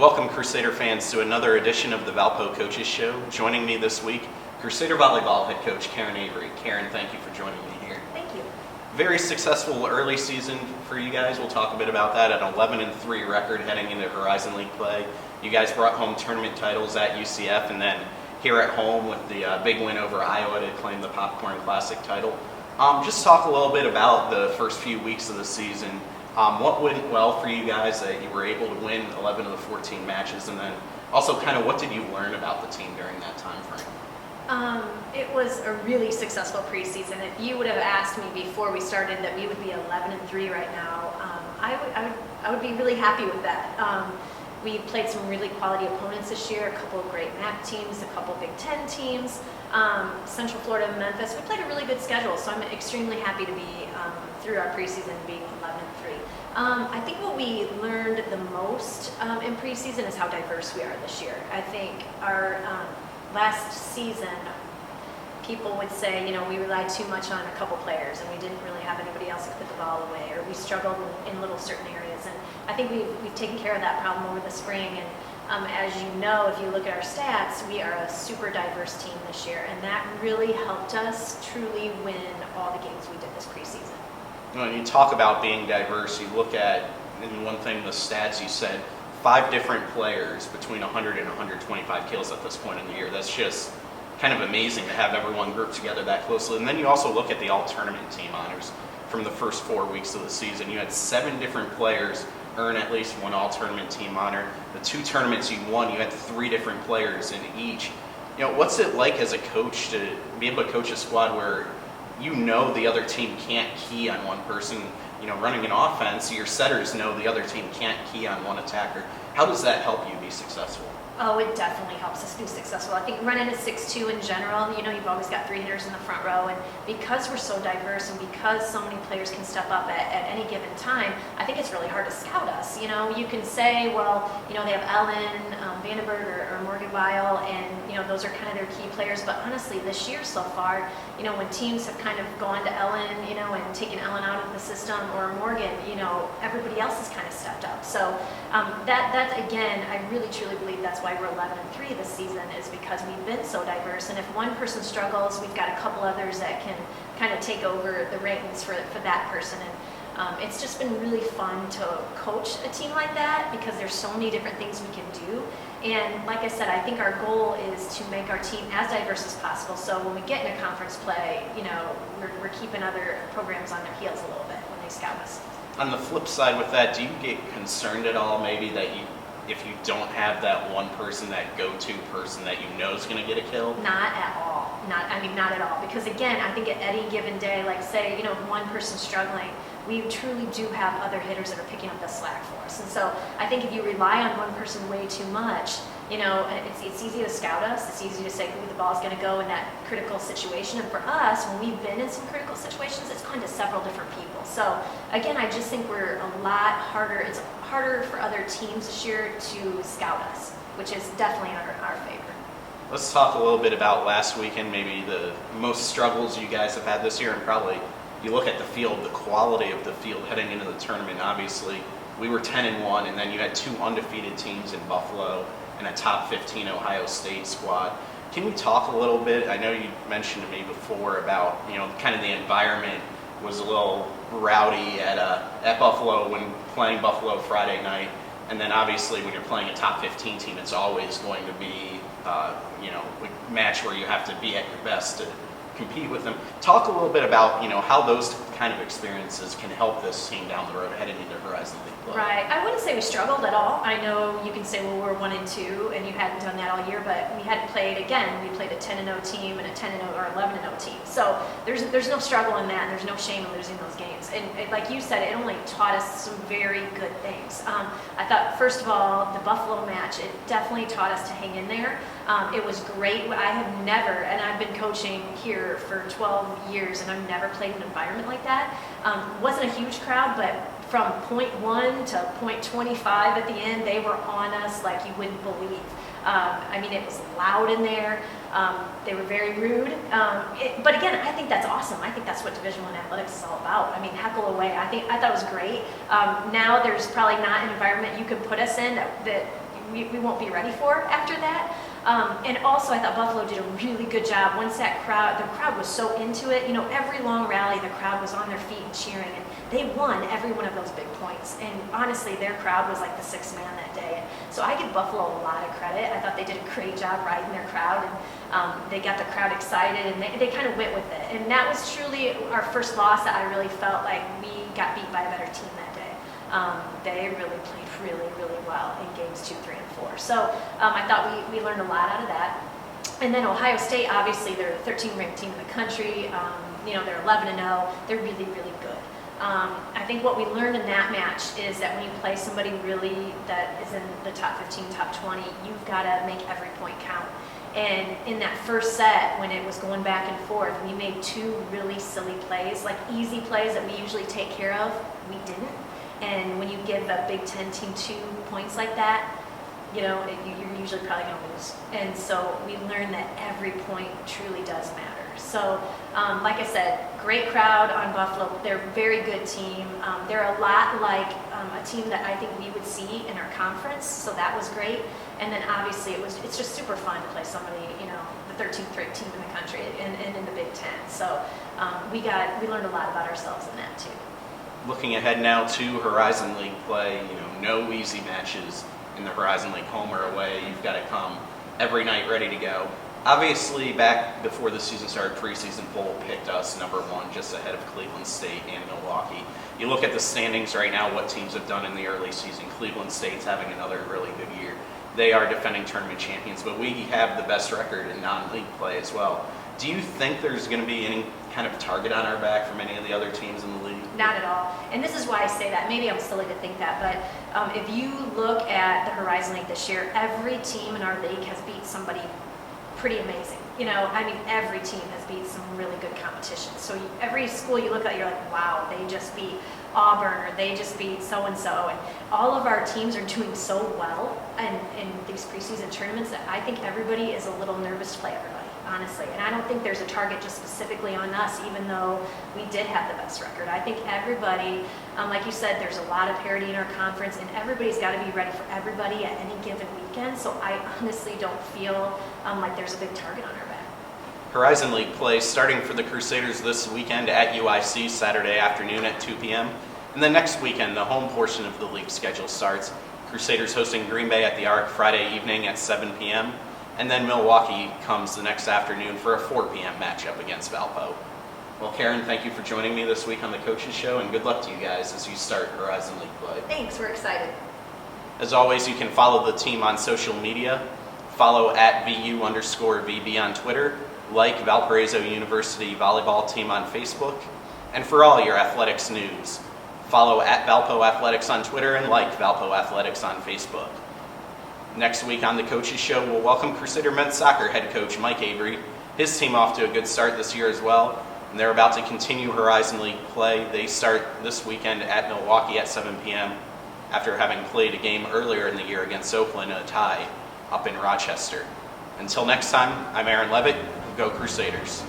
Welcome, Crusader fans, to another edition of the Valpo Coaches Show. Joining me this week, Crusader Volleyball head coach Carin Avery. Carin, thank you for joining me here. Thank you. Very successful early season for you guys. We'll talk a bit about that. An 11-3 record heading into Horizon League play. You guys brought home tournament titles at UCF, and then here at home with the big win over Iowa to claim the Popcorn Classic title. Just talk a little bit about the first few weeks of the season. What went well for you guys that you were able to win 11 of the 14 matches, and then also kind of what did you learn about the team during that time frame? It was a really successful preseason. If you would have asked me before we started that we would be 11-3 right now, I would be really happy with that. We played some really quality opponents this year, a couple of great MAC teams, a couple of Big Ten teams, Central Florida, Memphis. We played a really good schedule, so I'm extremely happy to be through our preseason being 11-3. I think what we learned the most in preseason is how diverse we are this year. I think our last season, people would say, we relied too much on a couple players and we didn't really have anybody else to put the ball away, or we struggled in little certain areas. And I think we've taken care of that problem over the spring. And as you know, if you look at our stats, we are a super diverse team this year, and that really helped us truly win all the games we did this preseason. When you talk about being diverse, you look at, and one thing, the stats you said, 5 different players between 100 and 125 kills at this point in the year. That's just kind of amazing to have everyone grouped together that closely. And then you also look at the all-tournament team honors from the first 4 weeks of the season. You had 7 different players earn at least one all-tournament team honor. The 2 tournaments you won, you had 3 different players in each. What's it like as a coach to be able to coach a squad where the other team can't key on one person, running an offense, your setters know the other team can't key on one attacker. How does that help you be successful? Oh, it definitely helps us be successful. I think running a 6-2 in general, you've always got 3 hitters in the front row, and because we're so diverse and because so many players can step up at any given time, I think it's really hard to scout us. You can say, well, they have Ellen, Vandenberg, or Morgan Weil, and those are kind of their key players. But honestly, this year so far, when teams have kind of gone to Ellen, and taken Ellen out of the system, or Morgan, everybody else has kind of stepped up. So that again, I really truly believe that's why we're 11-3 this season, is because we've been so diverse. And if one person struggles, we've got a couple others that can kind of take over the reins for that person. And it's just been really fun to coach a team like that, because there's so many different things we can do. And like I said, I think our goal is to make our team as diverse as possible. So when we get in a conference play, we're keeping other programs on their heels a little bit when they scout us. On the flip side with that, do you get concerned at all maybe that if you don't have that one person, that go-to person that is going to get a kill? Not at all. Not at all. Because again, I think at any given day, like say, if one person's struggling, we truly do have other hitters that are picking up the slack for us. And so I think if you rely on one person way too much, it's easy to scout us. It's easy to say who the ball is going to go in that critical situation. And for us, when we've been in some critical situations, it's gone to several different people. So again, I just think we're a lot harder. It's harder for other teams this year to scout us, which is definitely in our favor. Let's talk a little bit about last weekend, maybe the most struggles you guys have had this year, and probably you look at the field, the quality of the field heading into the tournament. Obviously, we were 10-1, and then you had 2 undefeated teams in Buffalo and a top 15 Ohio State squad. Can you talk a little bit? I know you mentioned to me before about kind of the environment was a little rowdy at Buffalo when playing Buffalo Friday night, and then obviously when you're playing a top 15 team, it's always going to be a match where you have to be at your best to compete with them. Talk a little bit about how those kind of experiences can help this team down the road heading into Horizon League play. Right. I wouldn't say we struggled at all. I know you can say, well, we're 1-2, and you hadn't done that all year, but we had played again. We played a 10-0 team and a 10-0 or 11-0 team. So there's no struggle in that, and there's no shame in losing those games. And like you said, it only taught us some very good things. I thought, first of all, the Buffalo match, it definitely taught us to hang in there. It was great. I have never, and I've been coaching here for 12 years, and I've never played in an environment like that. Wasn't a huge crowd, but from point 1 to point 25 at the end, they were on us like you wouldn't believe. It was loud in there. They were very rude. But again, I think that's awesome. I think that's what Division I athletics is all about. Heckle away. I thought it was great. Now there's probably not an environment you could put us in that we won't be ready for after that. And also, I thought Buffalo did a really good job. Once the crowd was so into it. You know, every long rally, the crowd was on their feet and cheering, and they won every one of those big points. And honestly, their crowd was like the sixth man that day. So I give Buffalo a lot of credit. I thought they did a great job riding their crowd, and they got the crowd excited, and they kind of went with it. And that was truly our first loss that I really felt like we got beat by a better team that day. They really played really, really well in games 2, 3, and 4. So I thought we learned a lot out of that. And then Ohio State, obviously, they're the 13th ranked team in the country. You know, they're 11-0. They're really, really good. I think what we learned in that match is that when you play somebody really that is in the top 15, top 20, you've got to make every point count. And in that first set, when it was going back and forth, we made 2 really silly plays, like easy plays that we usually take care of. We didn't. And when you give a Big Ten team 2 points like that, you know, you're usually probably going to lose. And so we learned that every point truly does matter. So, like I said, great crowd on Buffalo. They're a very good team. They're a lot like a team that I think we would see in our conference. So that was great. And then obviously it's just super fun to play somebody, you know, the 13th ranked team in the country and in the Big Ten. So we learned a lot about ourselves in that too. Looking ahead now to Horizon League play, you know, no easy matches in the Horizon League, home or away. You've got to come every night ready to go. Obviously, back before the season started, preseason poll picked us number 1, just ahead of Cleveland State and Milwaukee. You look at the standings right now, what teams have done in the early season. Cleveland State's having another really good year. They are defending tournament champions, but we have the best record in non-league play as well. Do you think there's going to be any kind of target on our back from any of the other teams in the league? Not at all. And this is why I say that. Maybe I'm silly to think that, but if you look at the Horizon League this year, every team in our league has beat somebody pretty amazing. You know, I mean, every team has beat some really good competition. So every school you look at, you're like, wow, they just beat Auburn, or they just beat so-and-so. And all of our teams are doing so well in these preseason tournaments that I think everybody is a little nervous to play everybody, honestly. And I don't think there's a target just specifically on us, even though we did have the best record. I think everybody, like you said, there's a lot of parity in our conference, and everybody's got to be ready for everybody at any given weekend. So I honestly don't feel like there's a big target on our back. Horizon League play starting for the Crusaders this weekend at UIC Saturday afternoon at 2 p.m. And then next weekend, the home portion of the league schedule starts. Crusaders hosting Green Bay at the Arc Friday evening at 7 p.m. And then Milwaukee comes the next afternoon for a 4 p.m. matchup against Valpo. Well, Carin, thank you for joining me this week on the Coaches Show, and good luck to you guys as you start Horizon League play. Thanks, we're excited. As always, you can follow the team on social media. Follow at VU_VB on Twitter. Like Valparaiso University Volleyball Team on Facebook. And for all your athletics news, follow at Valpo Athletics on Twitter and like Valpo Athletics on Facebook. Next week on the Coaches Show, we'll welcome Crusader men's soccer head coach Mike Avery. His team off to a good start this year as well, and they're about to continue Horizon League play. They start this weekend at Milwaukee at 7 p.m. after having played a game earlier in the year against Oakland, a tie up in Rochester. Until next time, I'm Aaron Leavitt. Go Crusaders.